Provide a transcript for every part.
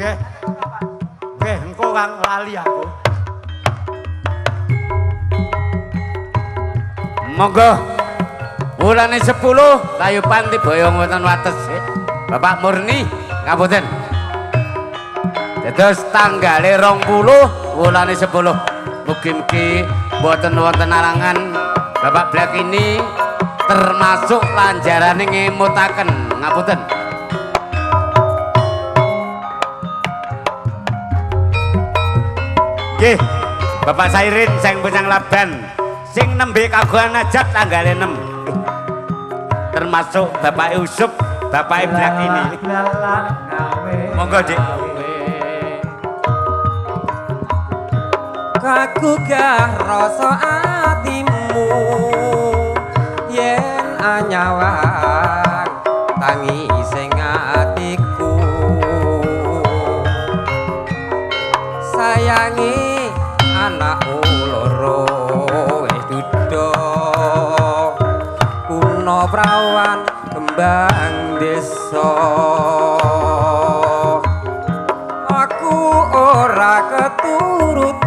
Nggih. Nggih, engko Kang lali aku. Monggo. Wulane 10 kayu panti boyong wonten wates. Bapak Murni ngapunten. Dados tanggale 20 wulane 10. Mugi-mugi mboten wonten arangan Bapak Blak ini termasuk lanjarane ngemutaken. Ngapunten. Nggih, Bapak Sairin sing punyang Laban sing nembe kagungan ajat tanggale 6. Termasuk Bapak Usup, Bapak Blak ini. Monggo, Dik. Kagugah rasa atimu yen anyawang tangi sing atiku sayangi anak loro wis duda kuna prawan kembang desa aku ora keturutan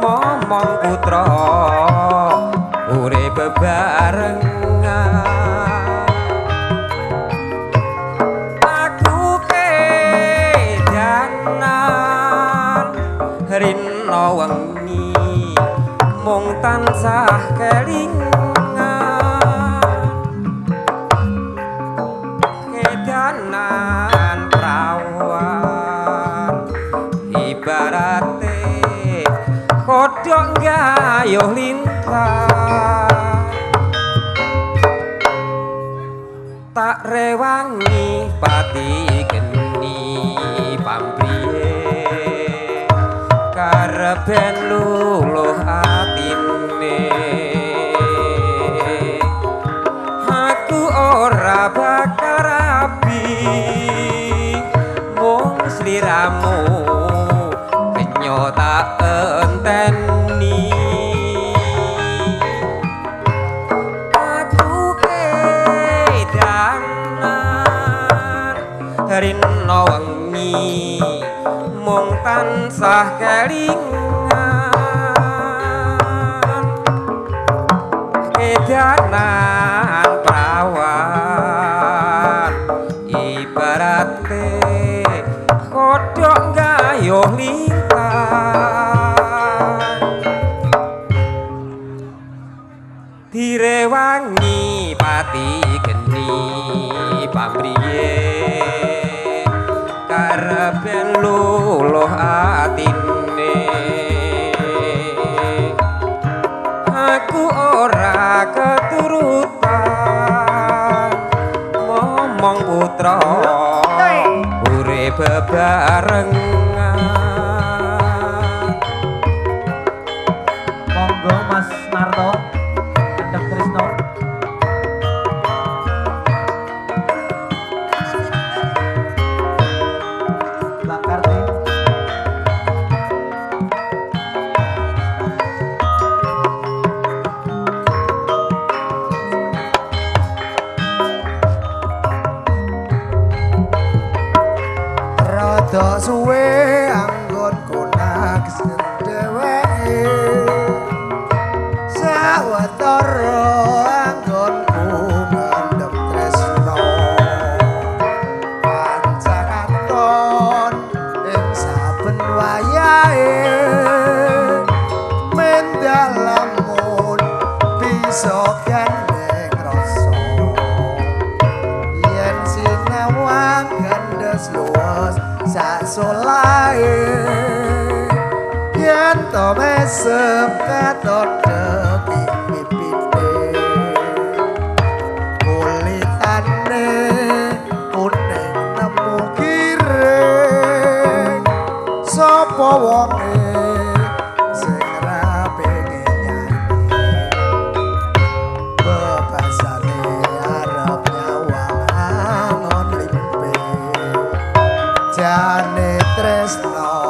momong putra urip bebarengan aku kedanan rina wengi mung tansah kelingan kedanan prawan ibarate kodhok gayuh lintang tak rewangi pati geni pampriye kareben luluh atine aku ora bakal rabi mung sliramu kenyo tak enteni aku kedanan rina wengi mung tansah kelingan kedanan prawan ibarate kodhok gayuh lintang direwangi pati geni pamriye kareben luluh atine aku ora keturutan momong putra urip bebarengan Monggo Mas Narto Endek Trisno Mbak Karti rada suwe anggonku nangis dheweke sawetara anggonku mendem tresno pancangaton ing saben wayahe mendalamun bisa gandeng rasa yen sinawang gandes luwes sak solahe yen to mesem katon deki pipite kulitane kuning nemu kiring sapa wonge sing ra pengen nyanyi bebasane arep nyawang angon limpe jane tresno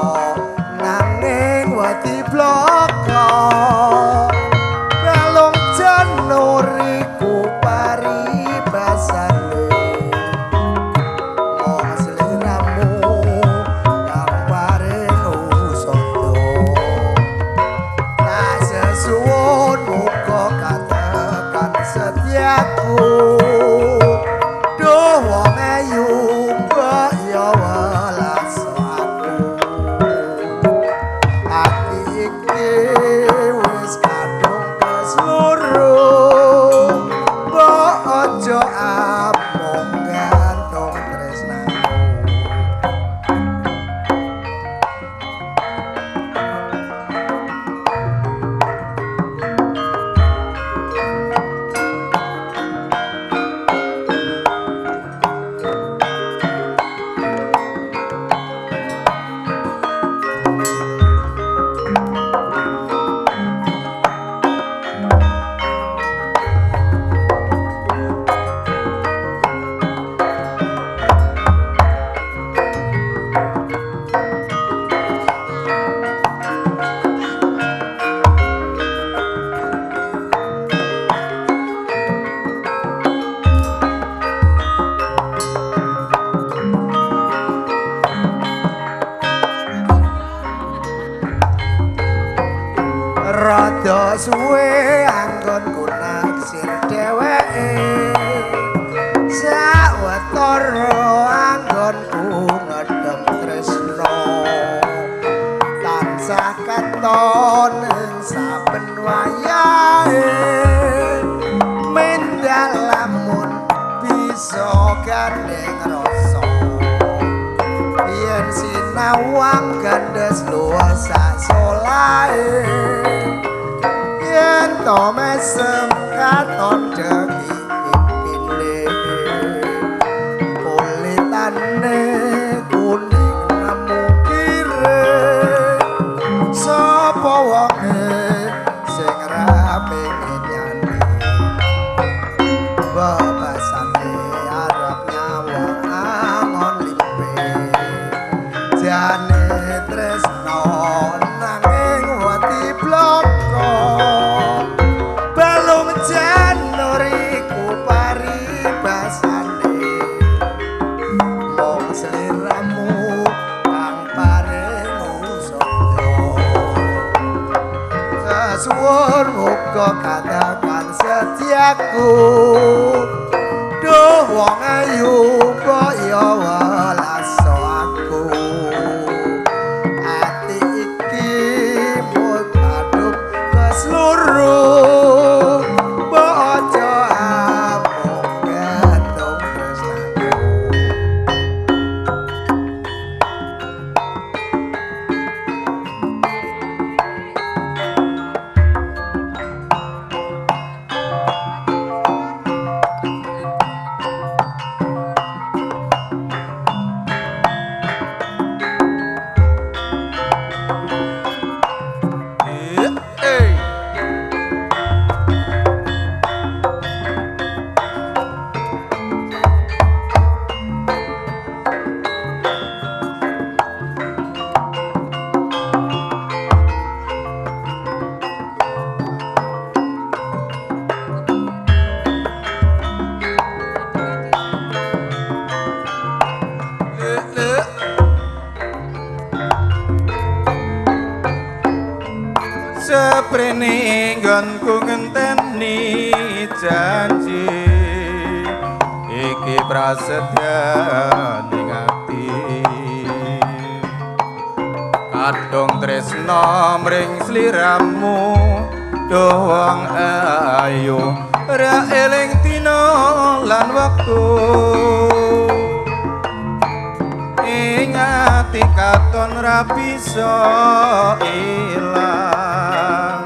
nanging wati bloko kalung januriku paribasane mong selera amung gantung tresnaku. Rada suwe anggonku naksir dheweke sawetara anggonku ngedhem tresna tansah katon ing saben wayahe mendal lamun bisa gandeng rasa yen sinawang gandes luas sak solahe yen to mesem katon demi pipine kulitane kuning nemu kire sapa wonge sing rame nyani babasane arep nyawa angon limpe jane tresno nanging wati bloko balung januriku paribasane mong seliramu kang paring usada sasuwun muga katakan setiaku duh wong ayu kok ya welas aku ati iki mung kadung keseluruh bojo amung gantung tresnaku. Seprene nggonku ngenteni janji iki prasetya ning ati kadung tresna mring sliramu duh wong ayu ra eling dina lan wektu ing ati katon ra bisa ilang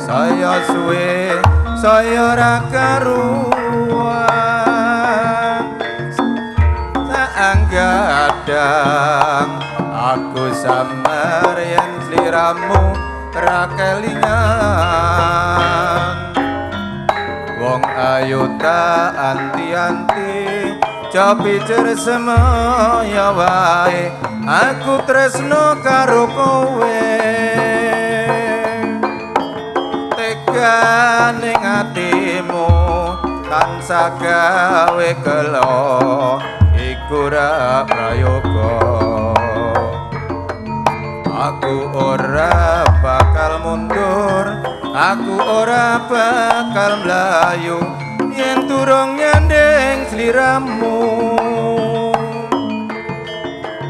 saya suwe saya ra karuan saanggadang aku samar yen sliramu ra kelingan wong ayu tak anti-anti cobicer semaya wae aku tresno karo kowe teganing atimu tansah gawe kelo iku ra prayoga aku ora bakal mundur aku ora bakal mlayu yen durung nyandeng sliramu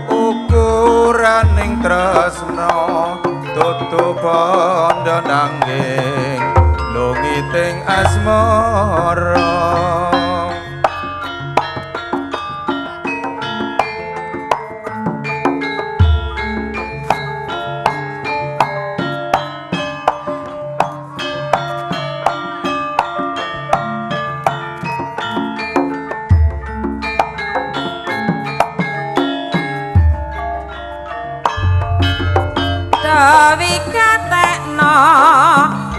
ukuraning tresna tutu bondo nanging lungiting asmara wikatekno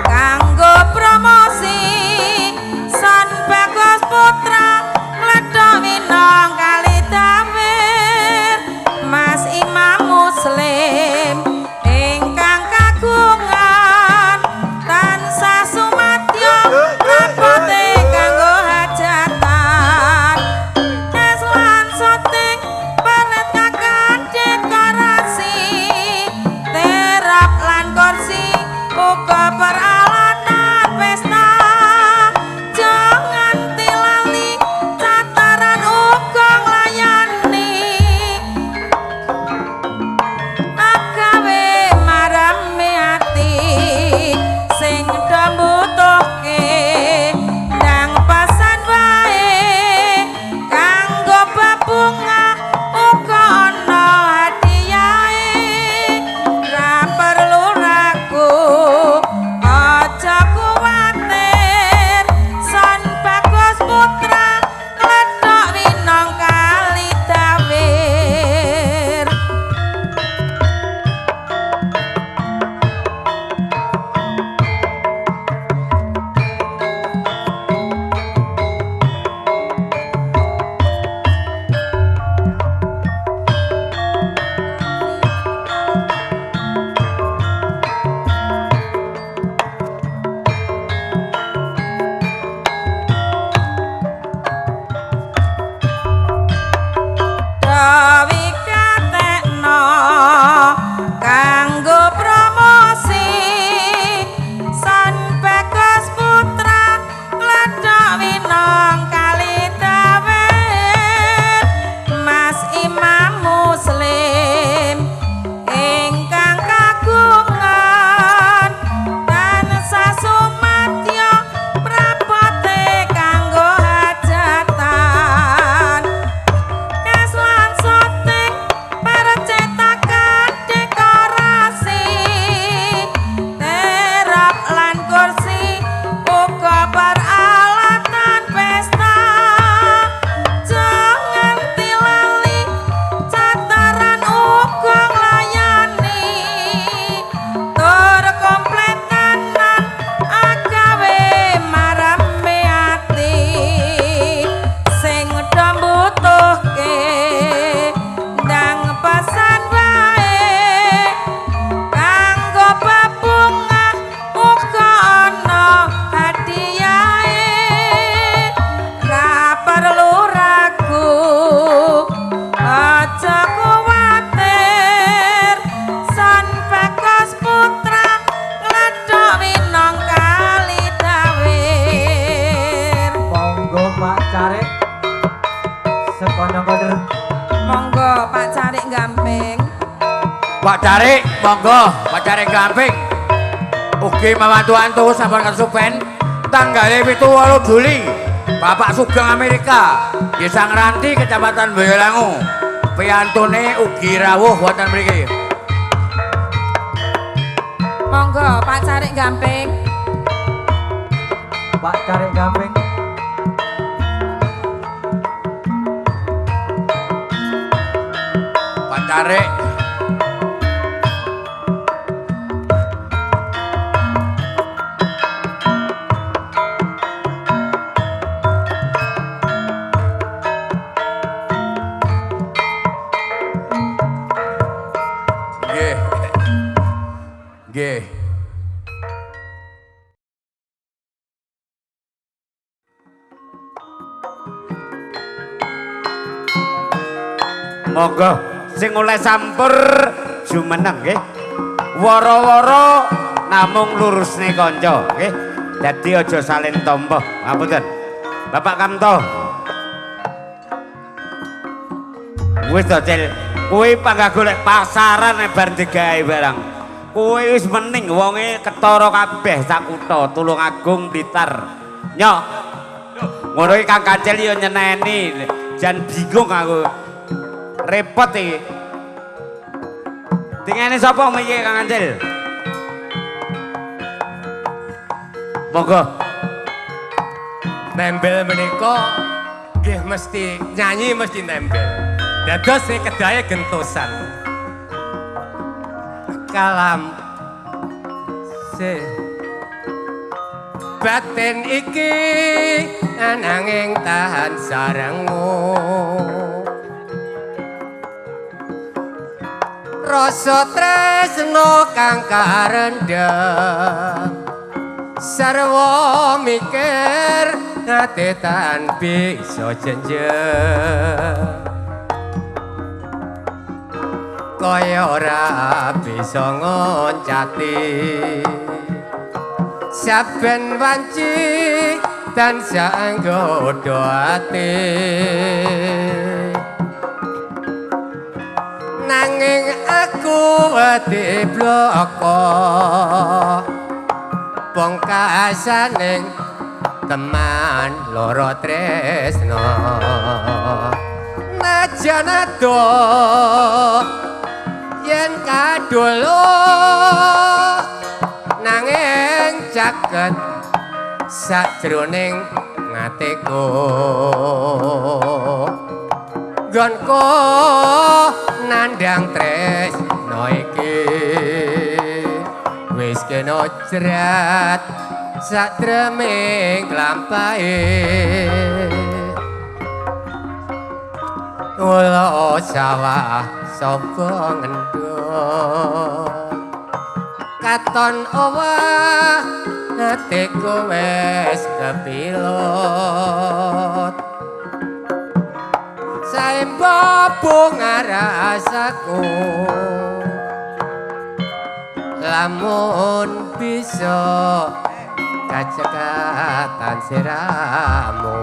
kanggo promosi Son Bagus Putra ngledhok winong kali dawir Mas Imam Muslim ingkang kagungan tansah sumadyo rapote kanggo hajatan tes lan syuting penetakan dekorasi terap lan kursi uga peralatan pesta jangan tilali cataran uga nglayani agawe marame ati sing mbutuhke ndang pasan wae kanggo bebungah uga ana hadiahe ra perlu ragu aja kuwatir Son Bagus Putra ngledhok winong kali dawir Dawi katekno kanggo promosi Son Bagus Putra ngledhok winong kali dawir Mas Imam Muslim ingkang kagungan tansah sumadyo prapote kanggo hajatan Kes lan syuting percetakan dekorasi terap lan kursi uga peralatan pesta jangan tilali cataran uga nglayani tur komplit tenan agawe marame ati sing mbutuhke ndang pesan wae kanggo bebungah uga ana hadiahe ra perlu ragu aja kuwatir Son Bagus Putra ngledhok winong kali dawir Monggo Pak Carik sekono koder monggo Pak Carik Gamping Pak Carik, monggo, Pak Carik Gamping. Ugi mawantu-wantu sampun kesupen tanggal 7 Juli. Bapak Sugeng Amerika, Desa Ngranti, Kecamatan Boyolangu. Piyantune ugi rawuh wonten mriki. monggo Pak Carik Gamping Pak Carik Gamping Pak Carik. Nggih. Nggih. Monggo sing oleh sampur jumeneng nggih. Wara-wara namung lurusne kanca nggih. Dadi aja salin tampa. Ngapunten. Bapak Kamto. Wis to, Cil. Kuwi panggah golek pasaran bar digawe barang. Kuwi wis mening wonge ketara kabeh sak kutha Tulungagung Blitar. Nyok. Ngono iki Kang Kacil yo nyeneni. Jan bingung aku. Repot iki. Dingene sapa iki Kang Kacil? Monggo. Nembel menika nggih mesti nyanyi mesti nembel. Dados nek kedahe gentosan. Se batin iki ananging tahan sarengu rasa tresno kang karendhep sarwa mikir ati tan bisa jenjeng kaya ora bisa ngoncati saben wanci tansah nggodho ati nanging aku wedi bloko pungkasaning teman loro tresno najan ado yen kadolo nanging caket sajroning ngatiku nggonku nandhang tresno iki wis kena jerat sadreming lampahe ula sawah sapa ngendhok katon owah atiku wis kepilot saemba bunga rasaku lamun bisa kacekatan siramu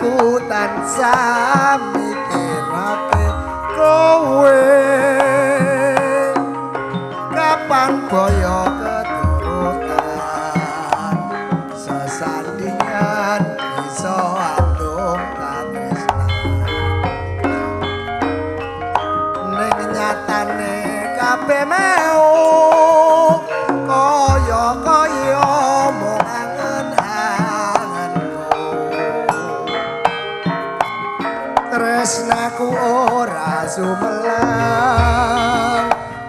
aku tansah mikirake kowe kapan boyo keturutan sesandingan iso andung katresnan ning nyatane kabeh mau kaya tresnaku ora sumelang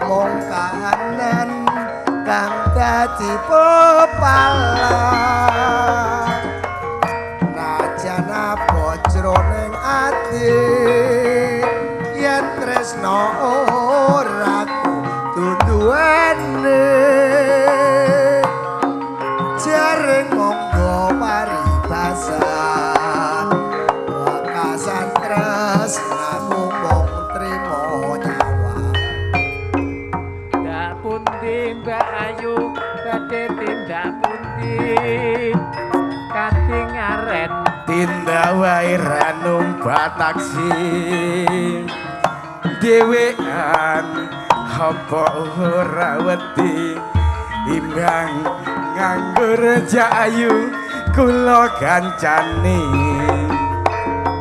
mung kahanan kang dadi pepalang najan apa jroning ati yen tresna ora duduane jaring monggo paribasan wakasan tresnaku mung trimo nyawa Ndak pundi Mbak Ayu badhe tindak pundi kating aren tindak wae ra numpak taksi dhewean apa ora wedi imbang nganggo rejak ayu kula kancane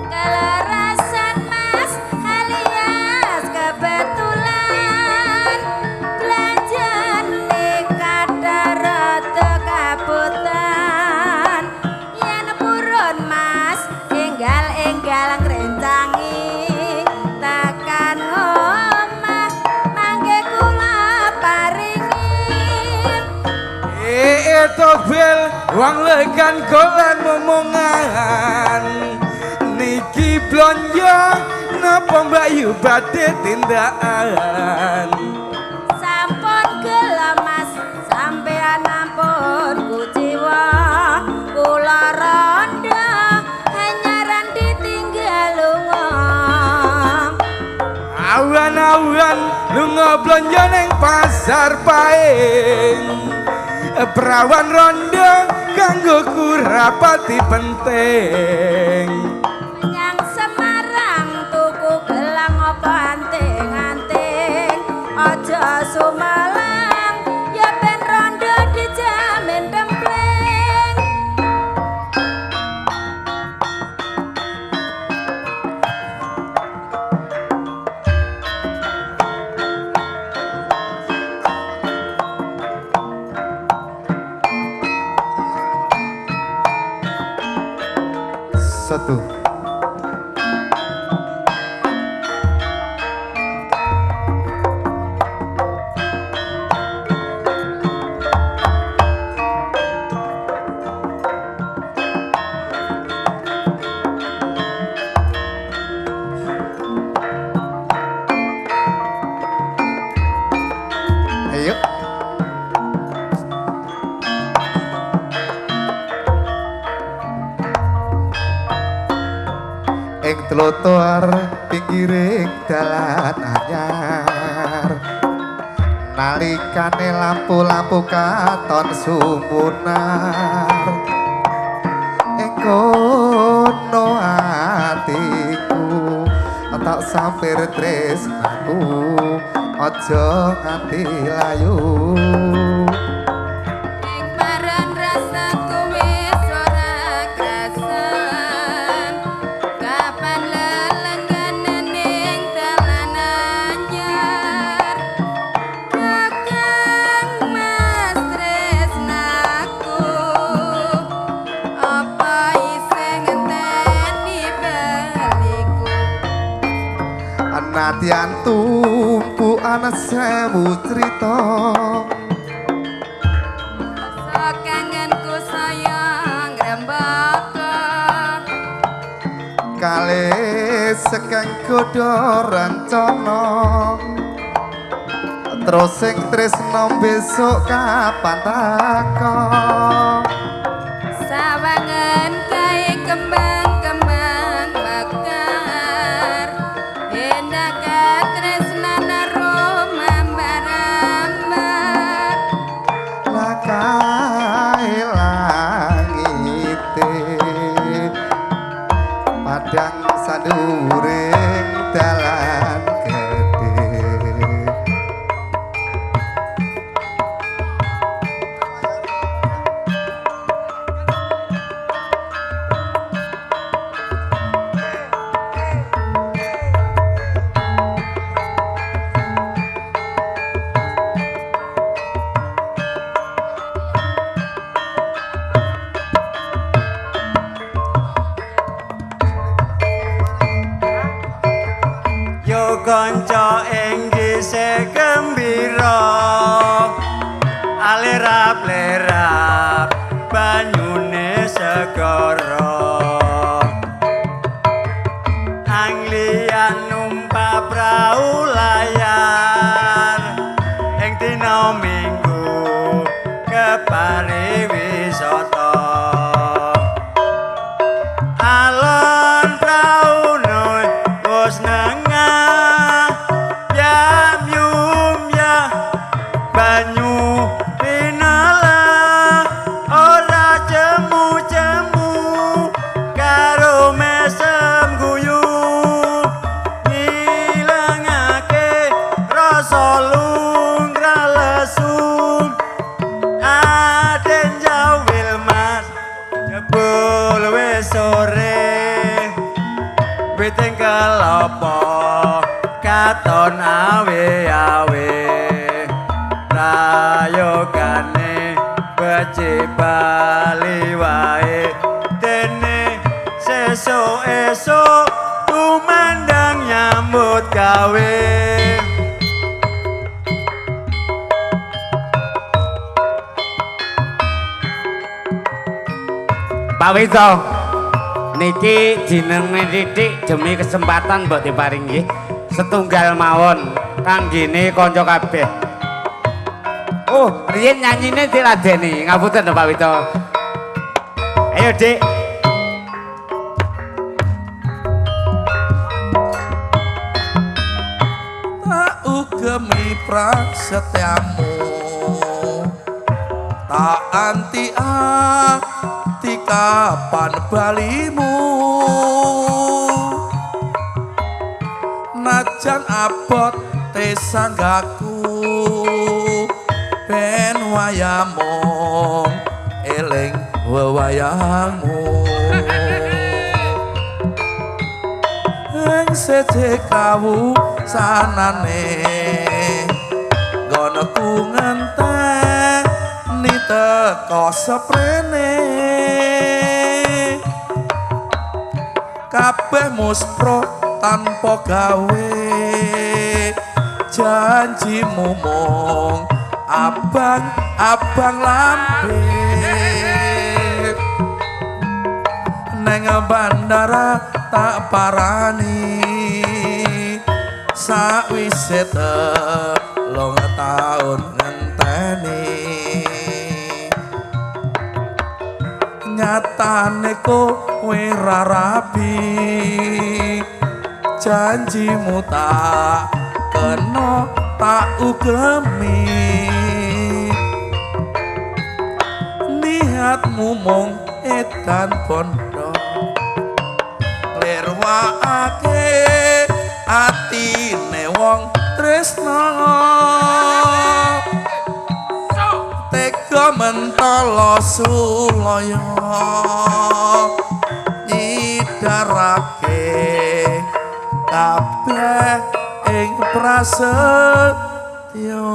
Kelarasan mas alias kebetulan belanjane kadar rada kabutan yen purun mas enggal-enggal ngrencangi tekan omah mangke kula paringi Tobel wong lekan golan momongan niki blonjo napa Mbak Yu badhe tindakan sampun gelem mas sampean ampun kuciwa kula ronda hanyaran ditinggal lunga awan-awan lunga blonjo ning pasar paing perawan rondo kanggo kurapati penting menyang Semarang tuku gelang apa anting-anting aja sumalang ya ben rondo dijamin templeng satu ayo ing trotoar pinggiring dalan anyar nalikane lampu-lampu katon sumunar ing kono atiku tak sampir tresnaku aja nganti layu ing paran rasaku wis ora krasan kapan lelengganan ning dalan anyar kakang mas tresnaku apa isih ngenteni baliku anatian tumpukan sewu cerita sakangenku sayang rembaka kalih sekeng godho rencana terus sing tresna besok kapan tako sawangan kae kembang-kembang bakar enak tresnana romambar-ambar lakae langite padang saduring dalan gede kanca inggih gembira alerap-lerap banyune segara anglian numpak prau layar ing dina minggu kepariwisata alon prau nun wis nengah yam yum ya banyu pinala ora cemu-cemu karo mesem guyu ngilangake rasa lungra lesung aden jawil mas jebul wis sore witing kelapa katon awe-awe rayogane becik bali wae dene sesuk-esuk tumandang nyambut gawe Pak Wito niki jenenge titik demi kesempatan mbok diparingi setunggal mawon kanggene kanca kabeh. Oh, riyen nyanyine diladeni. Ngapunten Pak Wito. Ayo, Dik. Tak ugemi prasetyamu tak anti kapan balimu najan abot tesanggaku ben wayamu eling wewayangmu ing sedekawu sanane gono ku ngenteng ni teko seprene kabeh muspro tanpa gawe janjimu mung abang lambe neng bandara tak parani sakwise telung taun ngenteni nyatane kowe ra rabi janjimu tak kena tak ugemi niatmu mung edan bondo lirwakake atine wong tresna tega mentala sulaya nyidarake kabeh ing prasetya.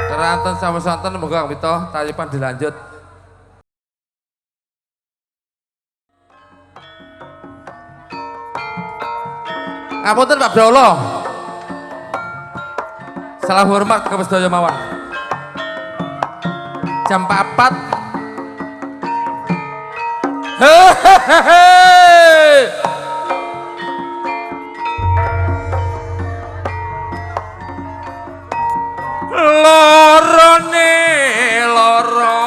Keranten sampun-sampun muga Kang Wito talipan dilanjut. Ngapunten Pak Brolo. Salam hormat kepada sedaya mawon. Jam 4. Hehehe. Lorone loro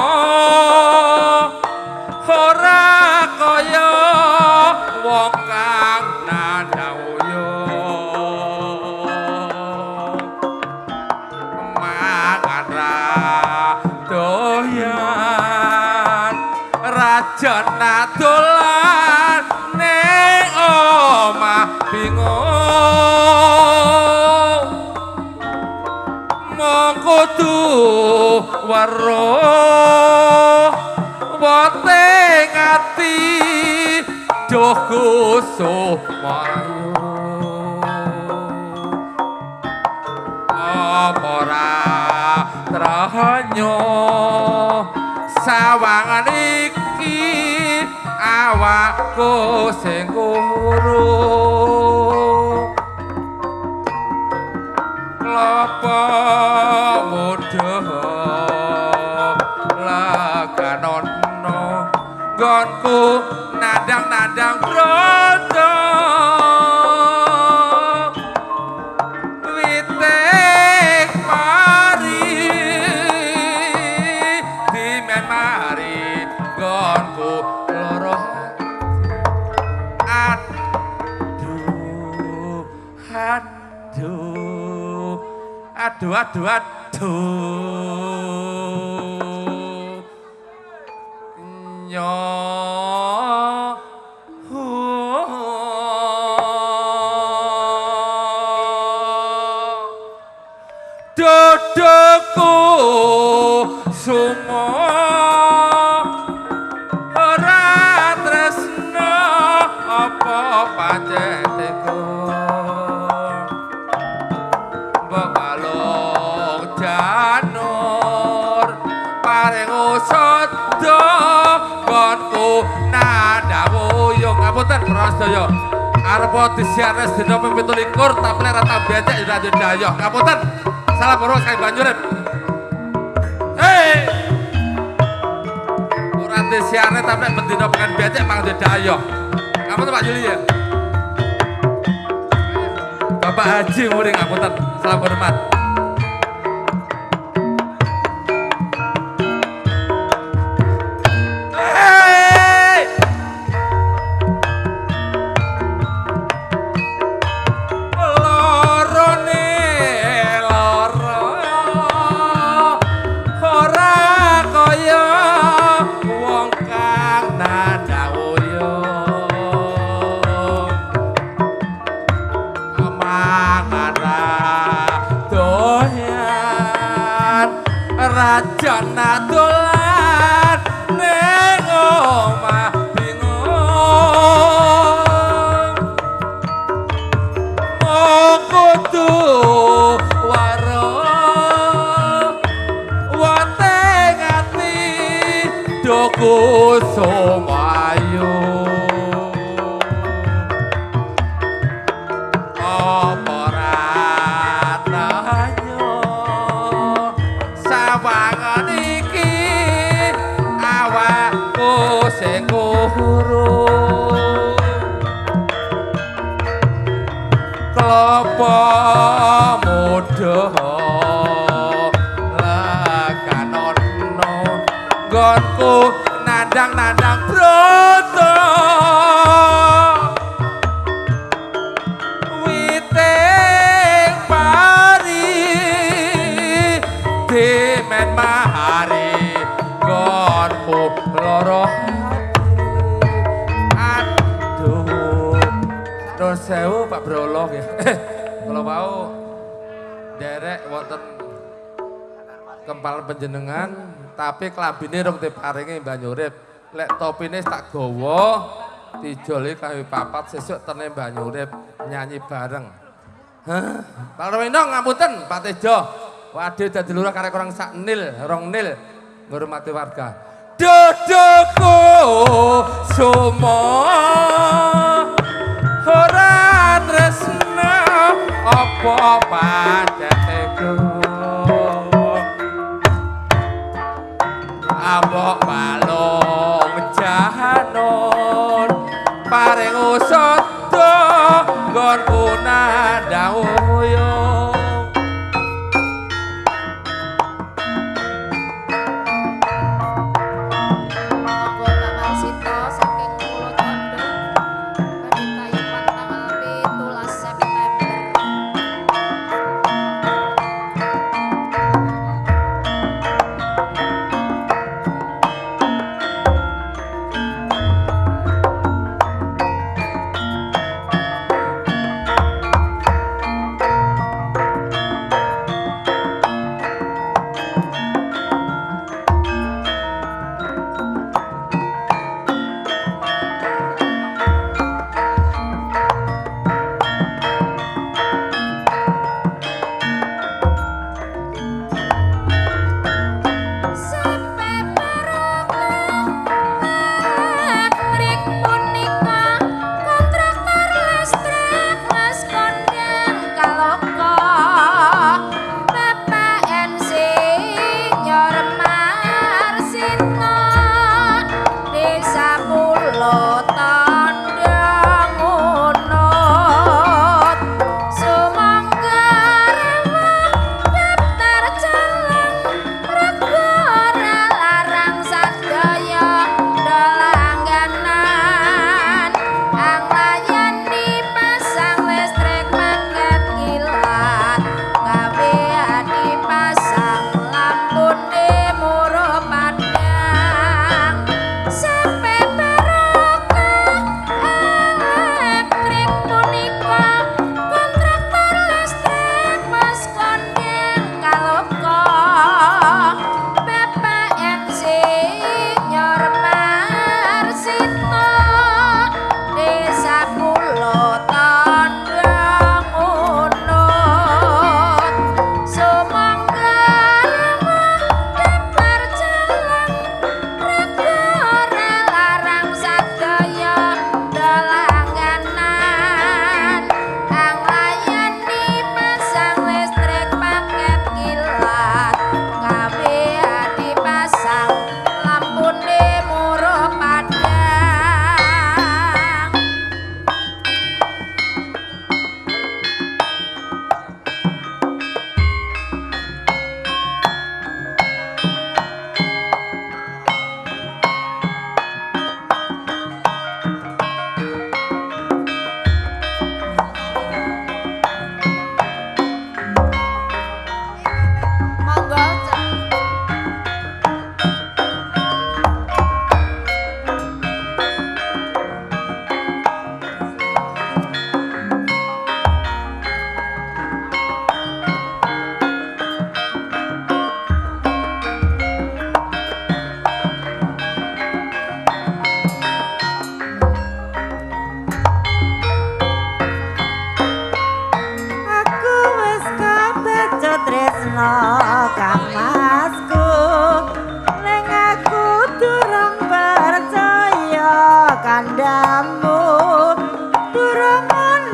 ora kaya wong kang nandawuya mangan ra doyan rajan dolan ning omah bingung kudu weruh wote ngati duh kusumayu apa ora tranyo sawangan iki awakku sing kuru gonku nadang-nadang brodo witek mari dimen mari gonku loro aduh aduh aduh nyo dodoku sumo ora tresno apa pancetku mbok balung janur paring usada konku nadawuyung ngapunten prasedaya arep disiaran sedina ping 17 tapi nek rata becek ya lanjut dayoh ngapunten salah purwa kae Banyurip hei ora disiaran tapi nek bendina pengen becek lanjut dayoh ngapunten Pak Yuli ya Bapak Haji muring ngapunten salam hormat Rajana dolan ning omah bingung kudu waro wate ngati doku somayu klopo muda lekanono gonku nandang-nandang broto witing pari dimen mahari gonku loro Nuwun sewu Pak Brolo nggih. Kalau mau derek wonten kempal panjenengan tapi klambine rung diparingi Banyurip. Lek topine tak gawa dijoli kangge papat sesuk tene Banyurip nyanyi bareng. Hah? Pak Rowino ngapunten Pak Tejo. Waduh dadi lurah karek kurang sak nil, rong nil ngurmati warga. Dodoku sumo ora tresna apa pancetku ambok balung janur paring usada nggonku nadawuyung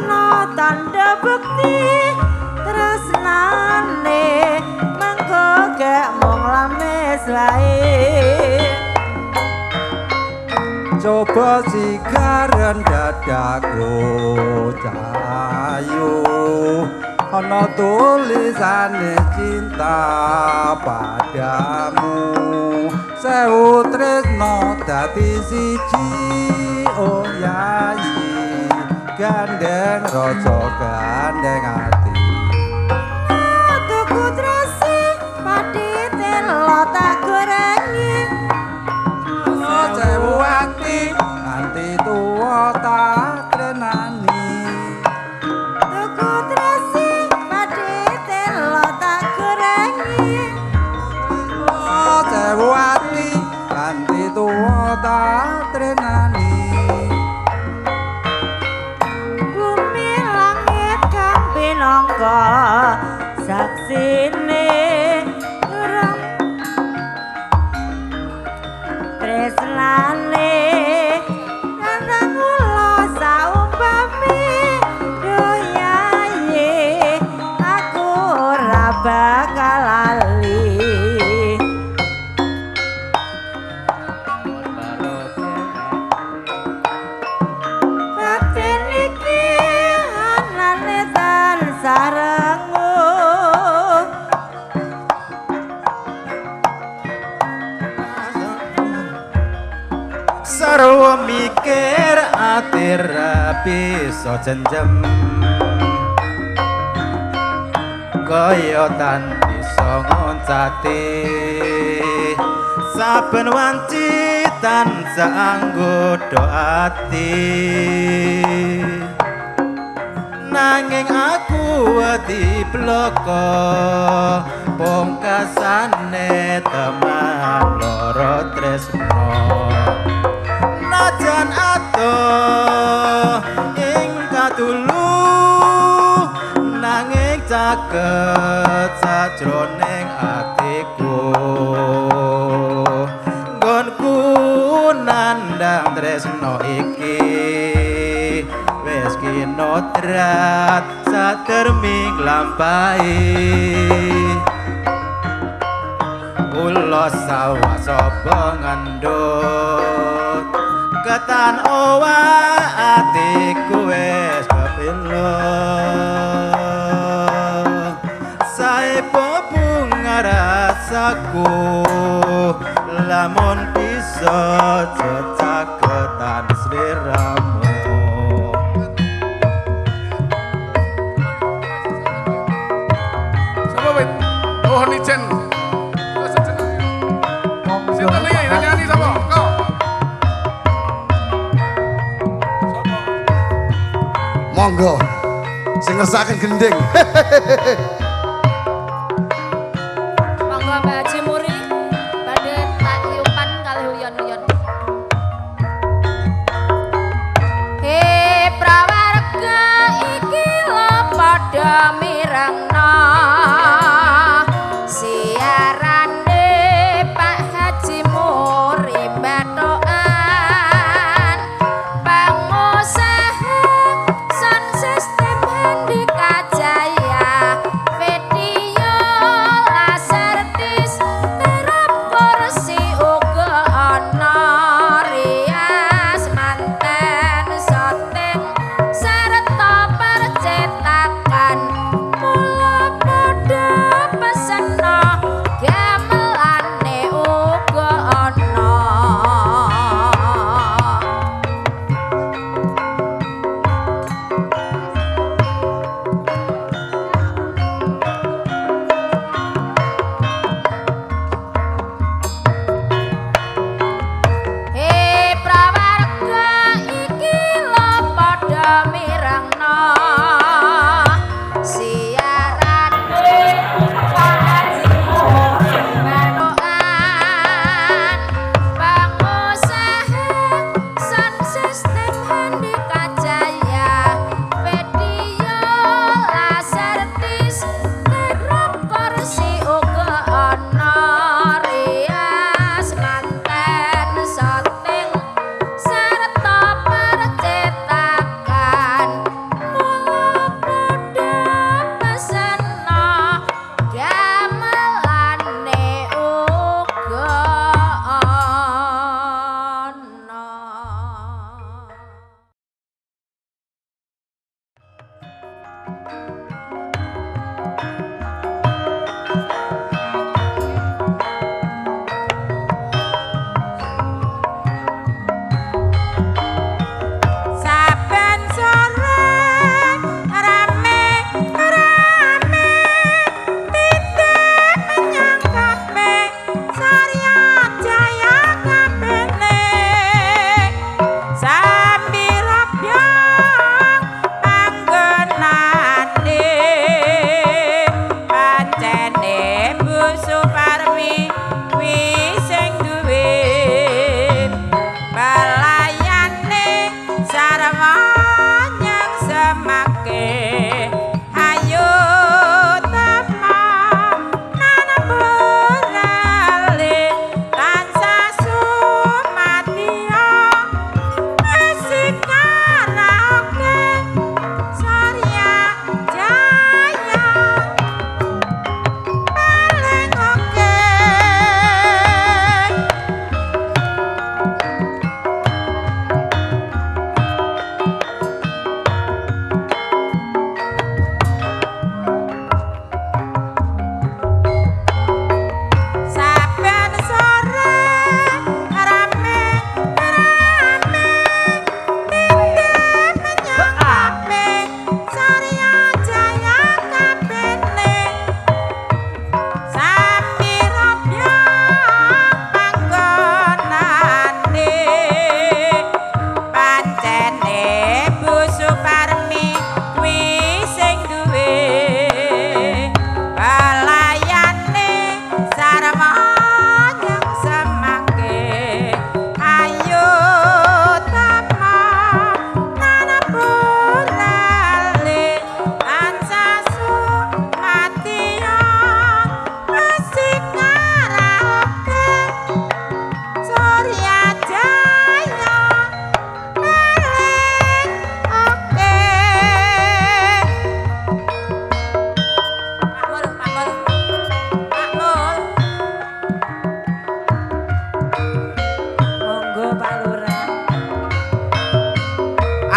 ana tanda bukti tresnane mengko gek mung lames wae. Coba sigaran dadaku cahayu ana tulisane cinta padamu sewu tresno dadi siji oh yayi gandeng raja gandeng ati tuku tresi pati telo tak gorengi sewu ati nganti tuwa tak trenani tuku tresi pati telo tak gorengi sewu ati nganti tuwa tak trenani bumi langit kang pinangka saksine urang tresnane nang kula saumpami doyaye aku ora bakal lali. Batin iki anane tansah rengu sarwa mikir ati rapi so jenjem kaya tan iso ngoncati saben wanci tansah anggodo ati nanging aku wedi bloko pungkasane teman loro tresno najan atuh ing katulu nanging caket sajroning atiku nggonku nandang tresno iki wis kinodrat saterming lampahi kula sawasa ngandhut ketan owah atiku wis kepilo sae bunga rasaku lamun bisa cecaketan sliramu Sapa wit? Oh Nijen. Sinten iki nyanyi sapa? Kok. Monggo sing ngersaken gending. Monggo Mbak Haji Muri badhe tak yupan kalih uyon-uyon. Prawarga iki lho padha mirengno siarane Pak Haji Muri bathokan pengusaha son sistem Handika Jaya video lasertis terap kursi uga ana rias manten syuting serta percetakan mula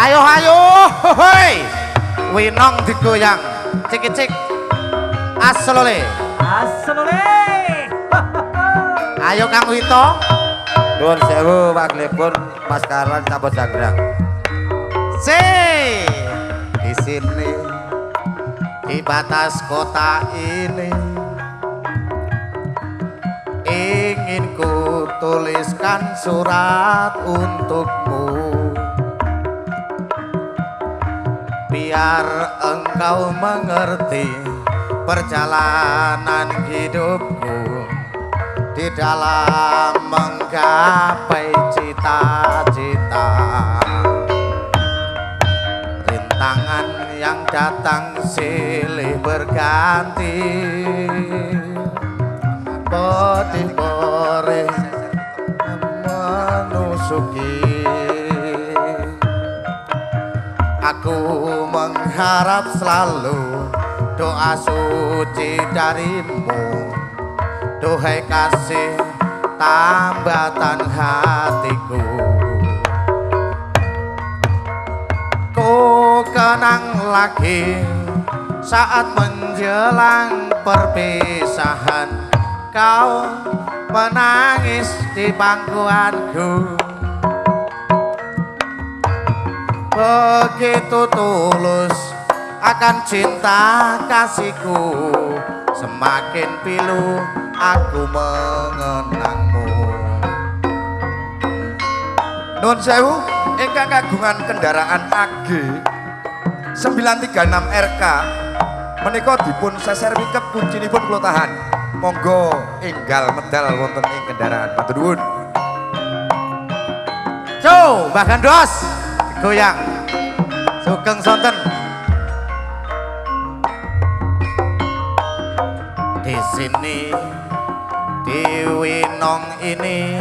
Ayo ayo, hoi, winong digoyang, cik-cik, aslole, ayo Kang Wito, Nuwun sewu waklipun Paskaran Sampun Janggrang. di sini, di batas kota ini, ingin ku tuliskan surat untukmu. Biar engkau mengerti perjalanan hidupku di dalam menggapai cita-cita. Rintangan yang datang silih berganti, pedih-perih menusuki. Aku mengharap selalu doa suci darimu, duhai kasih tambatan hatiku. Ku kenang lagi saat menjelang perpisahan, kau menangis di pangkuanku. Begitu tulus akan cinta kasihku, semakin pilu aku mengenangmu. Nuwun sewu, ingkang kagungan kendaraan AG 936 RK menika dipun seser wingkep kuncinipun kula tahan. Monggo enggal medal wonten ing kendaraan. Matur nuwun. Cow, Mbah Gandos, goyang, sugeng sonten. Di sini, di winong ini,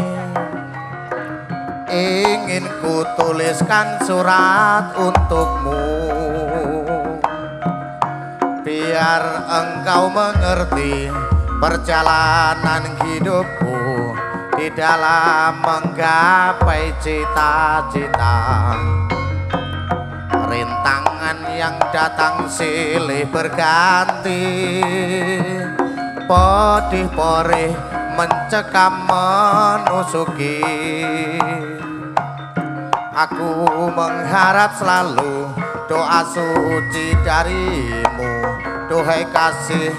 ingin ku tuliskan surat untukmu. Biar engkau mengerti perjalanan hidupku di dalam menggapai cita-cita. tangan yang datang silih berganti, pedih perih mencekam menusuki. Aku mengharap selalu doa suci darimu, duhai kasih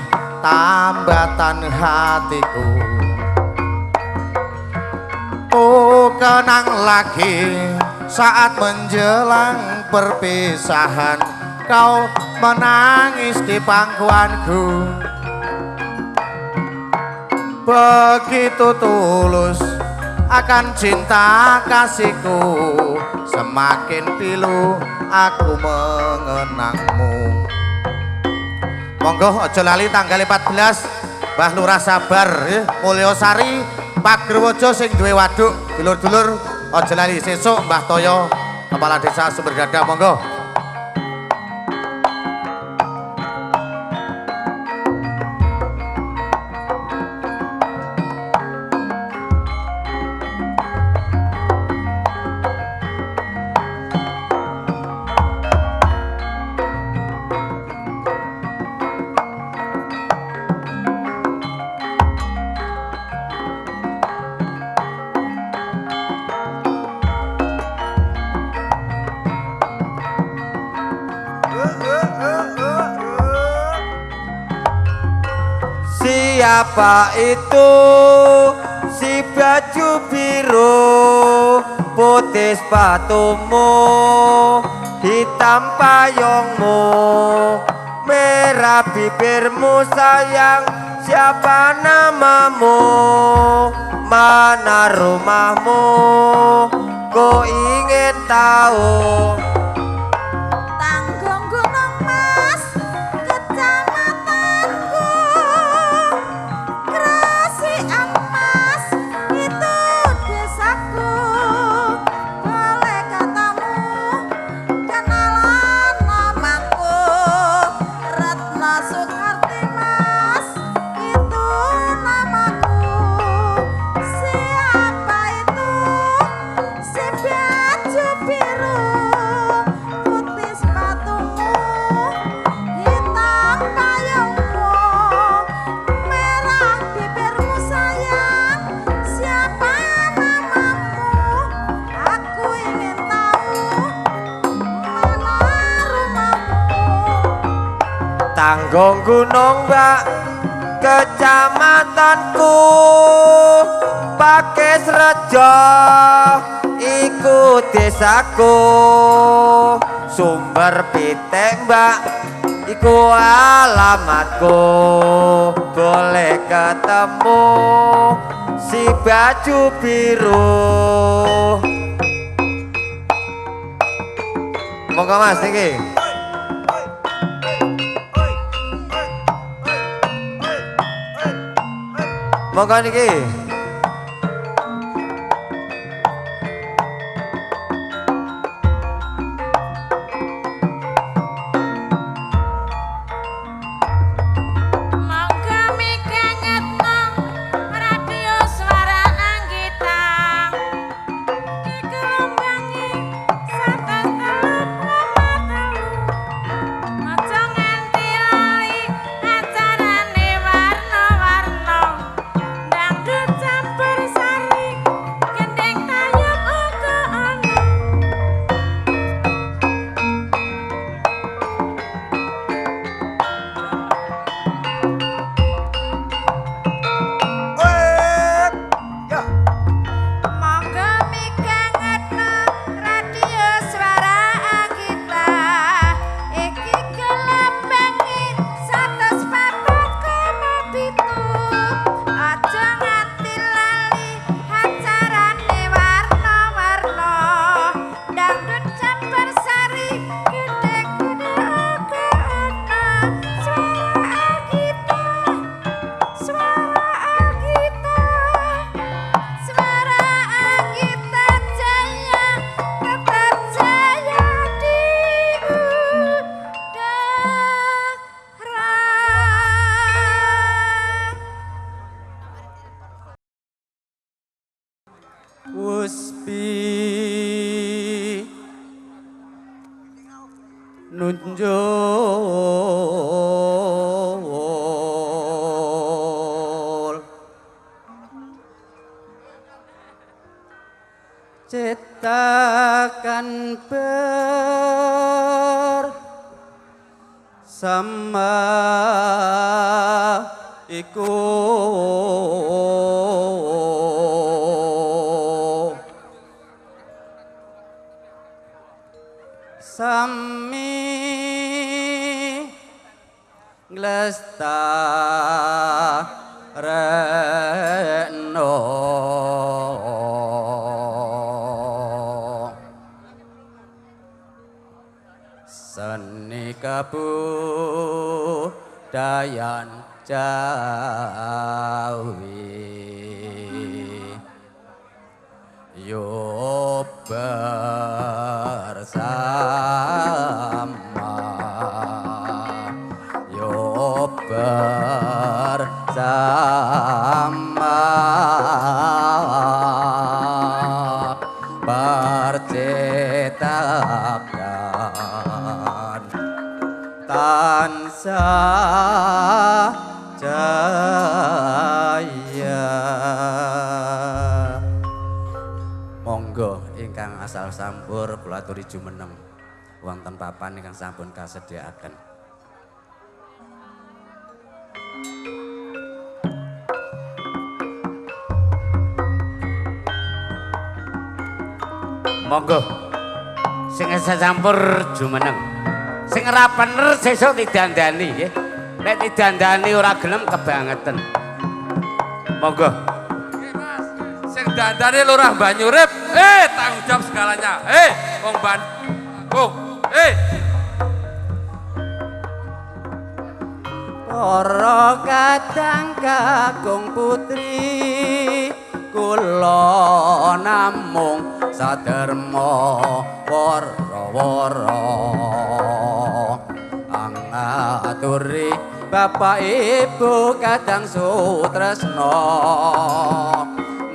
tambatan hatiku. Oh, kenang lagi saat menjelang perpisahan, kau menangis di pangkuanku. Begitu tulus akan cinta kasihku, semakin pilu aku mengenangmu. Monggo aja lali tanggal 14 Mbah Lurah Sabar Mulyasari Pagerwojo sing duwe waduk, dulur-dulur aja lali sesuk Mbah Toyo Kepala Desa Sumberdada. Monggo. Siapa itu si baju biru, putih sepatumu, hitam payungmu, merah bibirmu sayang, siapa namamu, mana rumahmu, ku ingin tahu. Tanggung Gunung Mas, kecamatanku, Krasian Mas, itu desaku. Boleh katamu kenalan namaku, Retno Sukarti Mas, itu namaku. Siapa itu si baju biru, putih sepatumu, hitam payungmu, merah bibirmu sayang, siapa namamu, aku ingin tahu, mana rumahmu. Tanggung Gunung Mbak, kecamatanku, Pakis Rejo, iku desaku. Sumber Pitik Mbak, iku alamatku. Boleh ketemu si baju biru. Monggo Mas niki. Monggo niki. Monggo mikangetno radio Swara Anggita, dikelombangi 103,3. Aja nganti lali acarane warna-warna, dangdut ciptakan bersama iku sami nglestareno seni kabudayan Jawi yo bersama yo bersama percetakan tansah jaya. Monggo ingkang asal sampur kula aturi jumeneng wonten papan ingkang sampun kasediaaken. Monggo sing sacampur jumeneng sing ora bener sesuk didandani nggih nek didandani ora gelem kebangetan monggo Sing dandane lurah Banyurip, tanggung jawab segalanya. Wong Bandung, Para kadang kakung putri kula namung saderma wara-wara angaturi Bapak Ibu kadang sutresna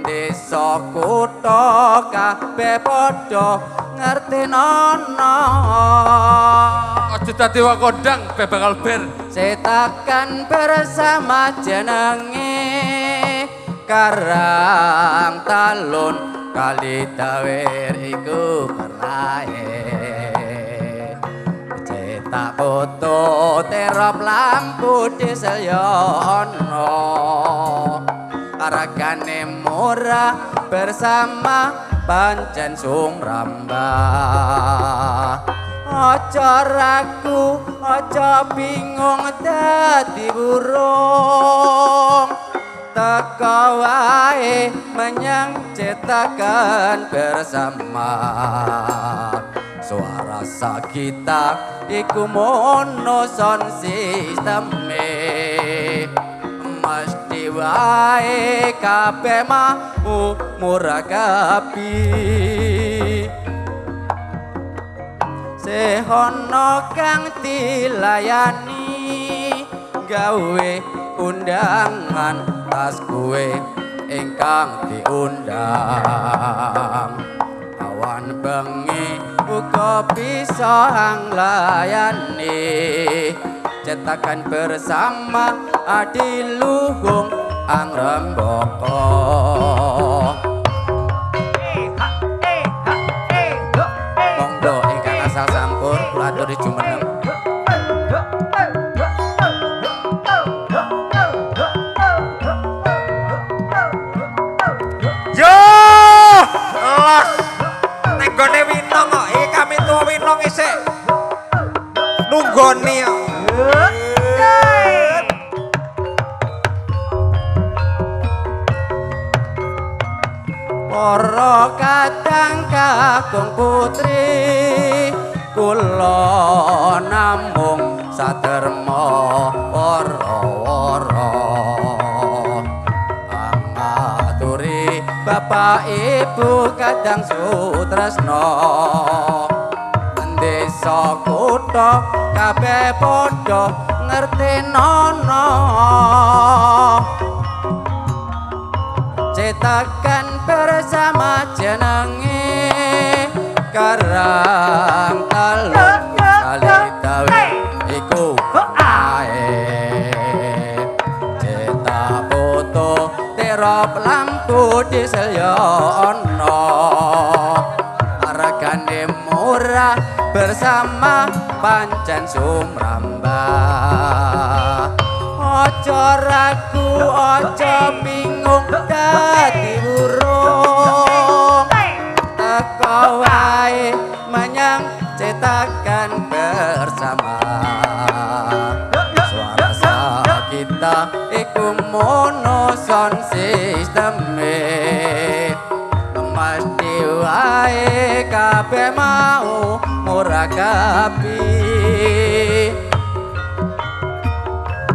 desa kutha kabeh padha ngertenono aja dadi wong kondang bakal ber cetakan bersama jenenge Karang Talun kali tawir iku perlahe cetak foto terop lampu diesel yono aragane murah bersama pancen sumrambah aja ragu aja bingung dadi burung teka wae menyang cetakan bersama suara sakita iku mono sound sisteme mesti wae kabeh mau murakabi sehono kang dilayani gawe undangan tas kue ingkang diundang awan bengi uga bisa anglayani cetakan bersama adiluhung angrembaka monggo ingkang asal sampur kula aturi jumeneng Nenggone winong kok iki kami tuwa winong isik nunggoni kok. Para kadang kakung putri kula namung saderma wara-wara angaturi Bapak Ibu kadang sutresna desa kutha kabeh padha ngertenono cetakan bersama jenenge Karang Talun kali tawir iku ae cetak foto terop lampu diesel ya ono regane murah bersama pancen sumrambah ojo ragu ojo bingung dadi burung teko wae menyang cetakan bersama suara kita iku mono sound system mesti wae kabeh mau murakabi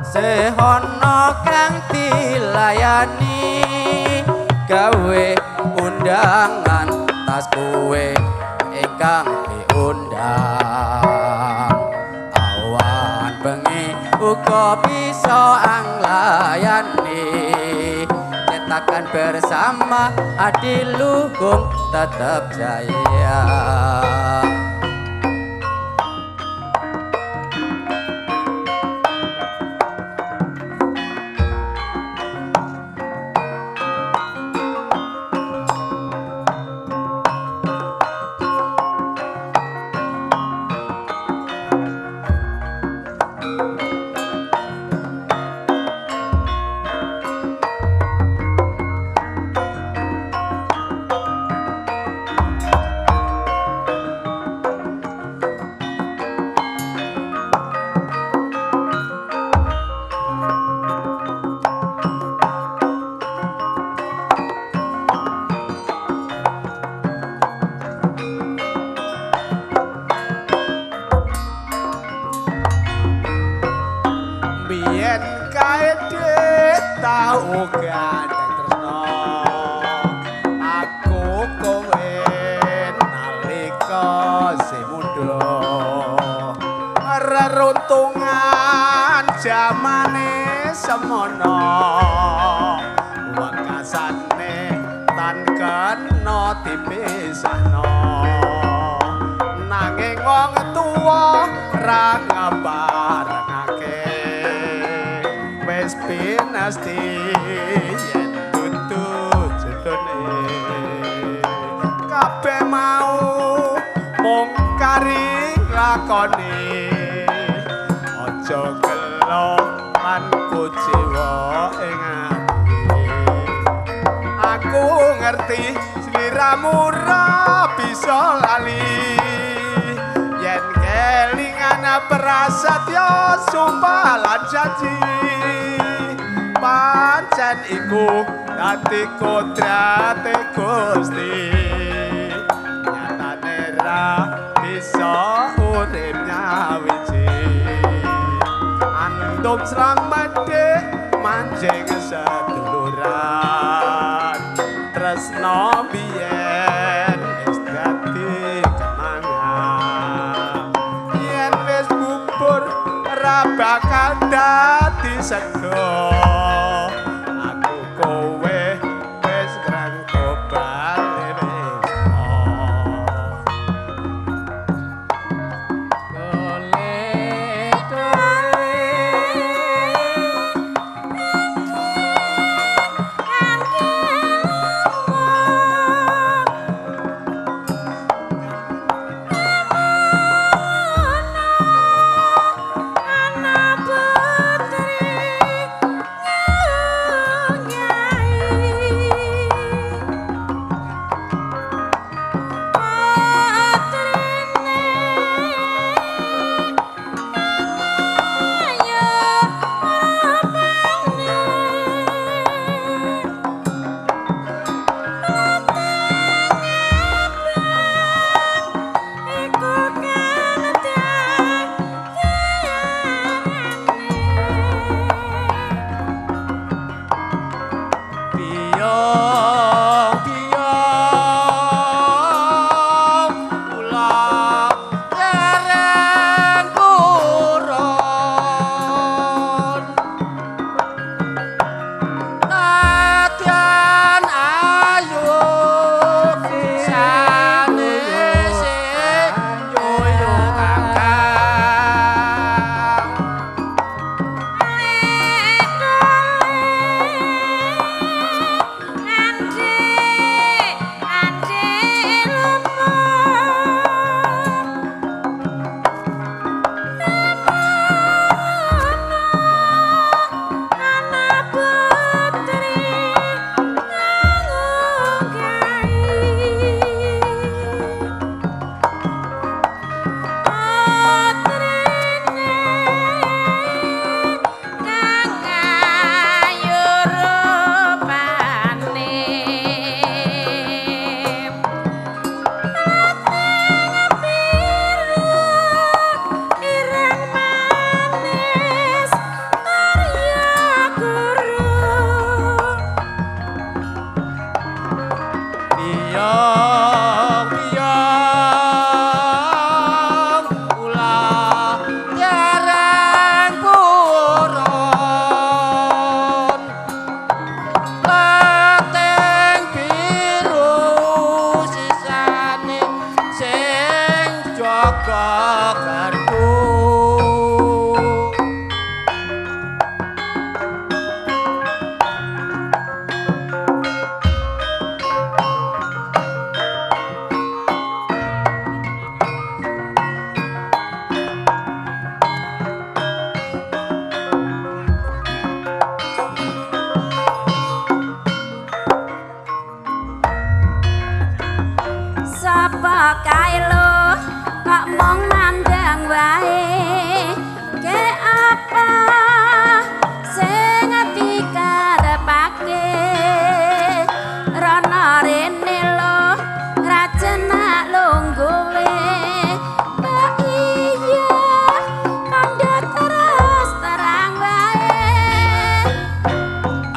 sehono kang dilayani gawe undangan tas kue ingkang diundang awan bengi uga bisa anglayani cetakan bersama adiluhung tetap jaya Reruntungan jamane semono wakasane tan kena dipisahno nanging wong tuwa ra ngabarengake wis pinasti yen dudu jodone kabeh mau mung kari lakoni aja gelo lan kuciwa ing ati aku ngerti sliramu ra bisa lali yen kelingan prasetya sumpah lan janji pancen iku dadi kodrate Gusti nyatane ra bisa urip nyawiji andum slamete manjing seduluran tresno biyen wis dadi kenangan yen wis bubur ra bakal dadi sego aku kowe wis krangko bali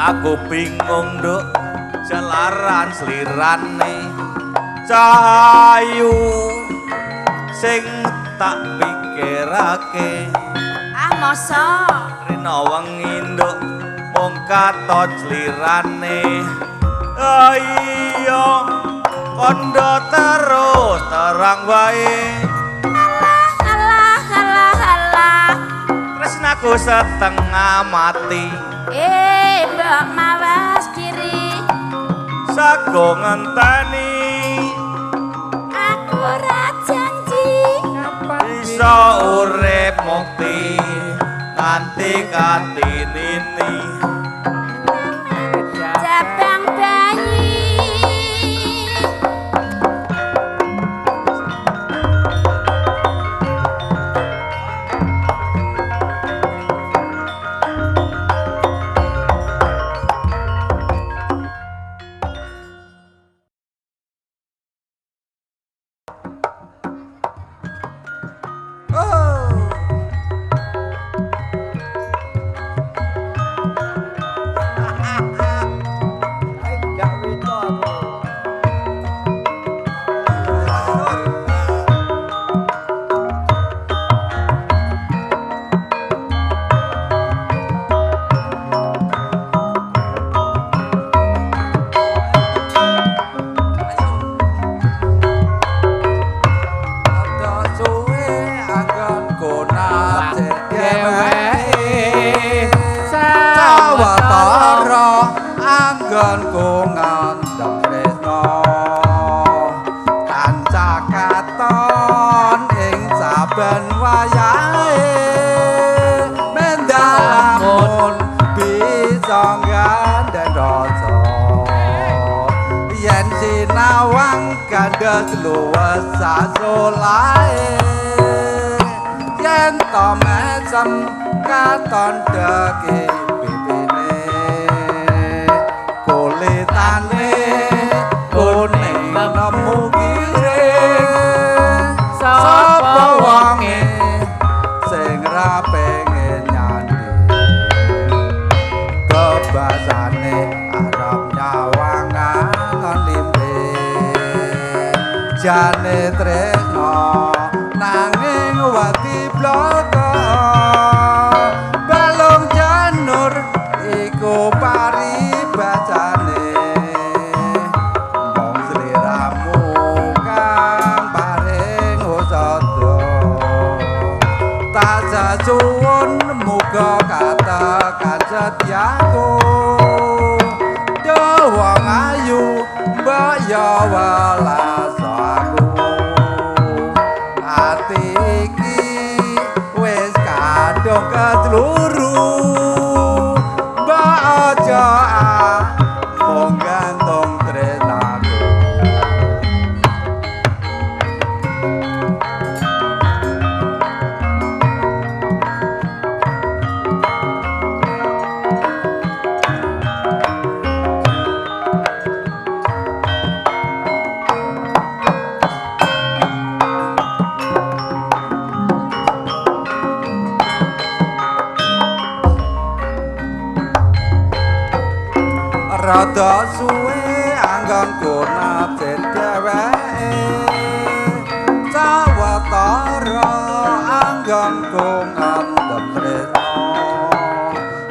Aku bingung nduk jalaran slirane cahayu sing tak pikirake. Ah masa Rina wengi nduk mung katon slirane. Ah iya kondo terus terang wae. Alah Tresnaku setengah mati. mbok mawas diri Sago ngenteni aku ora janji bisa urip mukti nganti katinini. jabang bayi luwes sasolae yen to mesem katon deki pipine kulitane kuning nemu kire sapa wonge sing ra pengen nyandi kebasane arep nyawangan limbe jane tresno nanging wati bloko balung janur iku paribasane mong sliramu kang paring usada tak sasuwun muga katakan setyaku duh wong ayu mbok ya welas kadung ketluru mbak aja mung gantung trenaku rada suwe anggonku napsen dheweke sawetara anggonku ngandhep tresno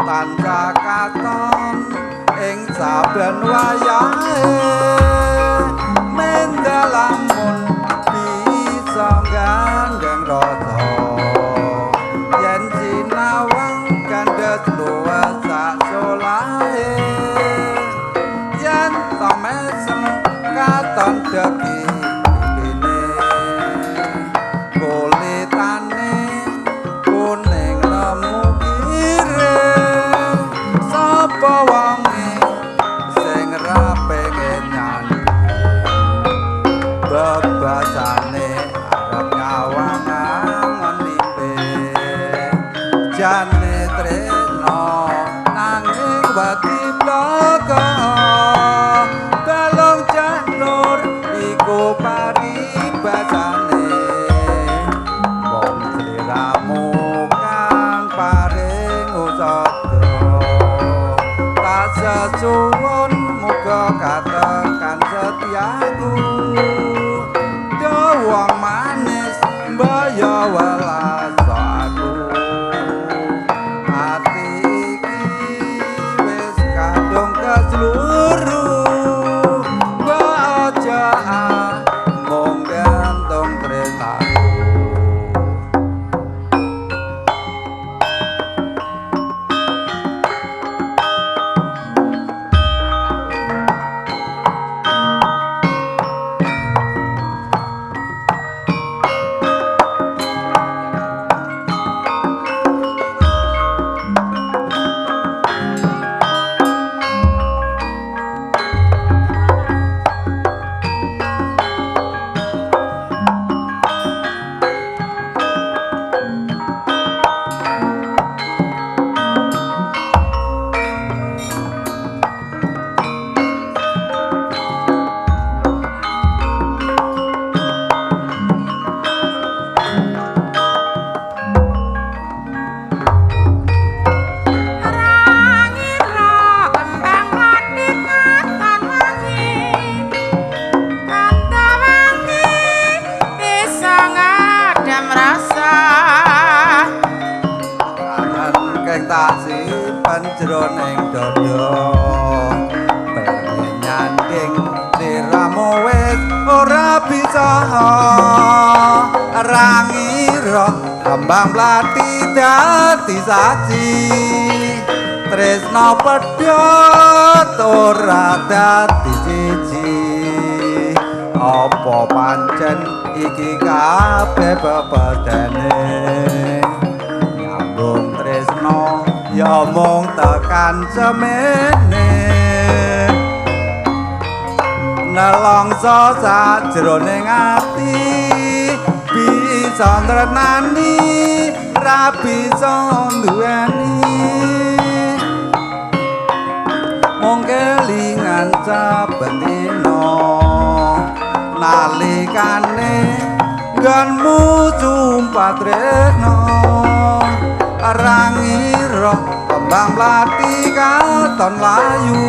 tansah katon ing saben wayahe mendalamun bisa gandeng rasa yen sinawang kandhet luwes sak solahe mesem katon deki pipine kulitane kuning nemu kire sapa wonge sing ra pengen nyandi bebasane arep nyawangan limbe jane tresno nanging wati bloko iku paribasane wong sliramu kang paring usada tak suwun muga katekan setiaku dawang manis mbaya welas aku ati iki wis kadung keseluruh mbok aja mung gantung tresnaku. Jroning dada pengen nyanding sliramu wis ora bisa rangira kembang mlati dadi saji tresna pedhot ora dadi siji apa pancen iki kabeh bebedene nyambung tresna ya mung tekan semene nelongso sajroning ati bisa nrenani ra bisa duweni mung kelingan saben dina nalikane nggonmu sumpah tresno rangira kembang mlati katon layu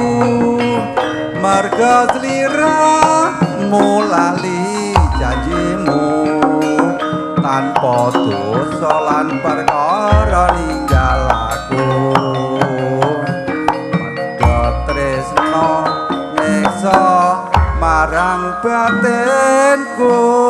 marga slira mulali janjimu tanpa dosa lan perkara ninggal aku padha tresna nyiksa marang batinku